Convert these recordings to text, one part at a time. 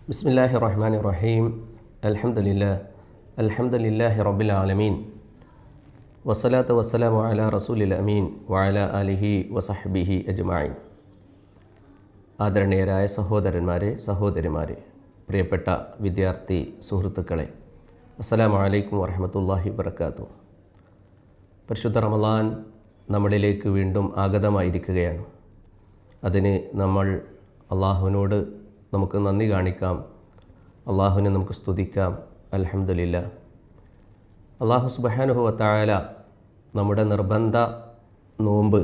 ബിസ്മില്ലാഹിർ റഹ്മാനിർ റഹീം. അൽഹംദുലില്ലാഹി റബ്ബിൽ ആലമീൻ. വസ്സലാത്തു വസ്സലാമു അലാ റസൂലിൽ അമീൻ വഅലാ ആലിഹി വസഹ്ബിഹി അജ്മഈൻ. ആദരണീയരായ സഹോദരന്മാരെ, സഹോദരിമാരെ, പ്രിയപ്പെട്ട വിദ്യാർത്ഥി സുഹൃത്തുക്കളെ, അസ്സലാമു അലൈക്കും വറഹ്മത്തുള്ളാഹി വബറകാതുഹു. പരിശുദ്ധ റമളാൻ നമ്മളിലേക്ക് വീണ്ടും ആഗതമായിരിക്കുകയാണ്. അതിന് നമ്മൾ അള്ളാഹുവിനോട് നമുക്ക് നന്ദി കാണിക്കാം, അള്ളാഹുവിനെ നമുക്ക് സ്തുതിക്കാം. അൽഹംദുലില്ലാഹ്. അള്ളാഹു സുബ്ഹാനഹു വ തആല നമ്മുടെ നിർബന്ധ നോമ്പ്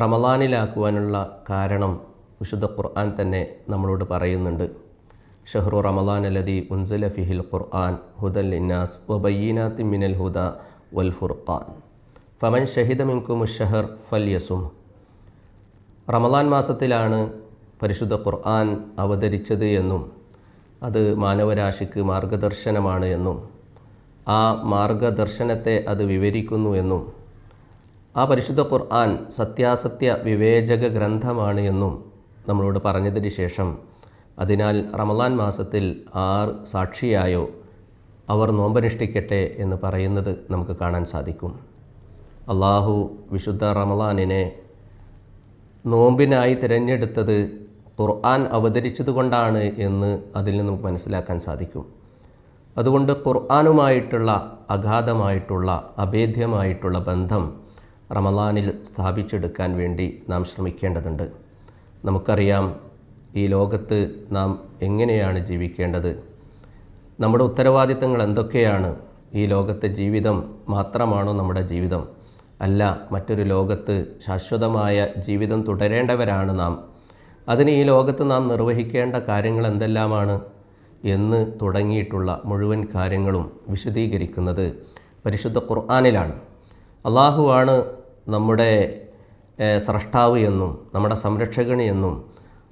റമളാനിലാക്കുവാനുള്ള കാരണം വിശുദ്ധ ഖുർആൻ തന്നെ നമ്മളോട് പറയുന്നുണ്ട്. ഷഹ്റു റമളാൻ അല്ലദീ ഉൻസില ഫീഹിൽ ഖുർആൻ ഹുദൽ ലിന്നാസ് വബയ്യിനാത്തിൻ മിനൽ ഹുദാ വൽ ഫുർഖാൻ ഫമൻ ഷഹിദ മിൻകുമുശ് ശഹർ ഫൽയസും. റമളാൻ മാസത്തിലാണ് പരിശുദ്ധ ഖുർആൻ അവതരിച്ചത് എന്നും അത് മാനവരാശിക്ക് മാർഗദർശനമാണ് എന്നും ആ മാർഗദർശനത്തെ അത് വിവരിക്കുന്നു എന്നും ആ പരിശുദ്ധ ഖുർആൻ സത്യാസത്യ വിവേചക ഗ്രന്ഥമാണ് എന്നും നമ്മളോട് പറഞ്ഞതിന് ശേഷം, അതിനാൽ റമളാൻ മാസത്തിൽ ആർ സാക്ഷിയായോ അവർ നോമ്പനുഷ്ഠിക്കട്ടെ എന്ന് പറയുന്നത് നമുക്ക് കാണാൻ സാധിക്കും. അള്ളാഹു വിശുദ്ധ റമളാനിനെ നോമ്പിനായി തിരഞ്ഞെടുത്തത് ഖുർആൻ അവതരിച്ചതുകൊണ്ടാണ് എന്ന് അതിൽ നിന്ന് നമുക്ക് മനസ്സിലാക്കാൻ സാധിക്കും. അതുകൊണ്ട് ഖുർആനുമായിട്ടുള്ള അഗാധമായിട്ടുള്ള അഭേദ്യമായിട്ടുള്ള ബന്ധം റമളാനിൽ സ്ഥാപിച്ചെടുക്കാൻ വേണ്ടി നാം ശ്രമിക്കേണ്ടതുണ്ട്. നമുക്കറിയാം ഈ ലോകത്ത് നാം എങ്ങനെയാണ് ജീവിക്കേണ്ടത്, നമ്മുടെ ഉത്തരവാദിത്തങ്ങൾ എന്തൊക്കെയാണ്, ഈ ലോകത്തെ ജീവിതം മാത്രമാണോ നമ്മുടെ ജീവിതം, അല്ല മറ്റൊരു ലോകത്ത് ശാശ്വതമായ ജീവിതം തുടരേണ്ടവരാണ് നാം. അതിന് ഈ ലോകത്ത് നാം നിർവഹിക്കേണ്ട കാര്യങ്ങൾ എന്തെല്ലാമാണ് എന്ന് തുടങ്ങിയിട്ടുള്ള മുഴുവൻ കാര്യങ്ങളും വിശദീകരിക്കുന്നത് പരിശുദ്ധ ഖുർആനിലാണ്. അള്ളാഹുവാണ് നമ്മുടെ സ്രഷ്ടാവ് എന്നും നമ്മുടെ സംരക്ഷകൻ എന്നും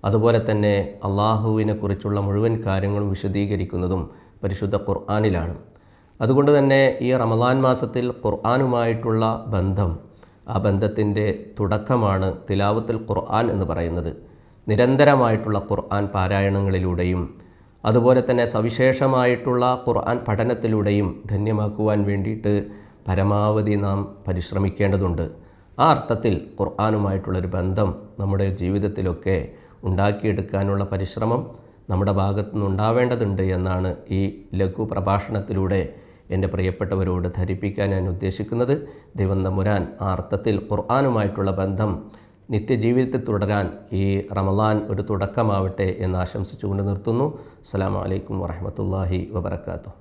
അതുപോലെ തന്നെ അള്ളാഹുവിനെ കുറിച്ചുള്ള മുഴുവൻ കാര്യങ്ങളും വിശദീകരിക്കുന്നതും പരിശുദ്ധ ഖുർആനിലാണ്. അതുകൊണ്ട് തന്നെ ഈ റമളാൻ മാസത്തിൽ ഖുർആനുമായിട്ടുള്ള ബന്ധം, ആ ബന്ധത്തിൻ്റെ തുടക്കമാണ് തിലാവത്തുൽ ഖുർആൻ എന്ന് പറയുന്നത്. നിരന്തരമായിട്ടുള്ള ഖുർആൻ പാരായണങ്ങളിലൂടെയും അതുപോലെ തന്നെ സവിശേഷമായിട്ടുള്ള ഖുർആൻ പഠനത്തിലൂടെയും ധന്യമാക്കുവാൻ വേണ്ടിയിട്ട് പരമാവധി നാം പരിശ്രമിക്കേണ്ടതുണ്ട്. ആ അർത്ഥത്തിൽ ഖുർആനുമായിട്ടുള്ളൊരു ബന്ധം നമ്മുടെ ജീവിതത്തിലൊക്കെ ഉണ്ടാക്കിയെടുക്കാനുള്ള പരിശ്രമം നമ്മുടെ ഭാഗത്തുനിന്ന് ഉണ്ടാവേണ്ടതുണ്ട് എന്നാണ് ഈ ലഘു പ്രഭാഷണത്തിലൂടെ എൻ്റെ പ്രിയപ്പെട്ടവരോട് ധരിപ്പിക്കാൻ ഞാൻ ഉദ്ദേശിക്കുന്നത്. ദൈവം തമ്പുരാൻ ആ അർത്ഥത്തിൽ ഖുർആനുമായിട്ടുള്ള ബന്ധം നിത്യജീവിതത്തിൽ തുടരാൻ ഈ റമളാൻ ഒരു തുടക്കമാവട്ടെ എന്ന് ആശംസിച്ചുകൊണ്ട് നിർത്തുന്നു. അസ്സലാമു അലൈക്കും വറഹ്മത്തുള്ളാഹി വബറകാതുഹു.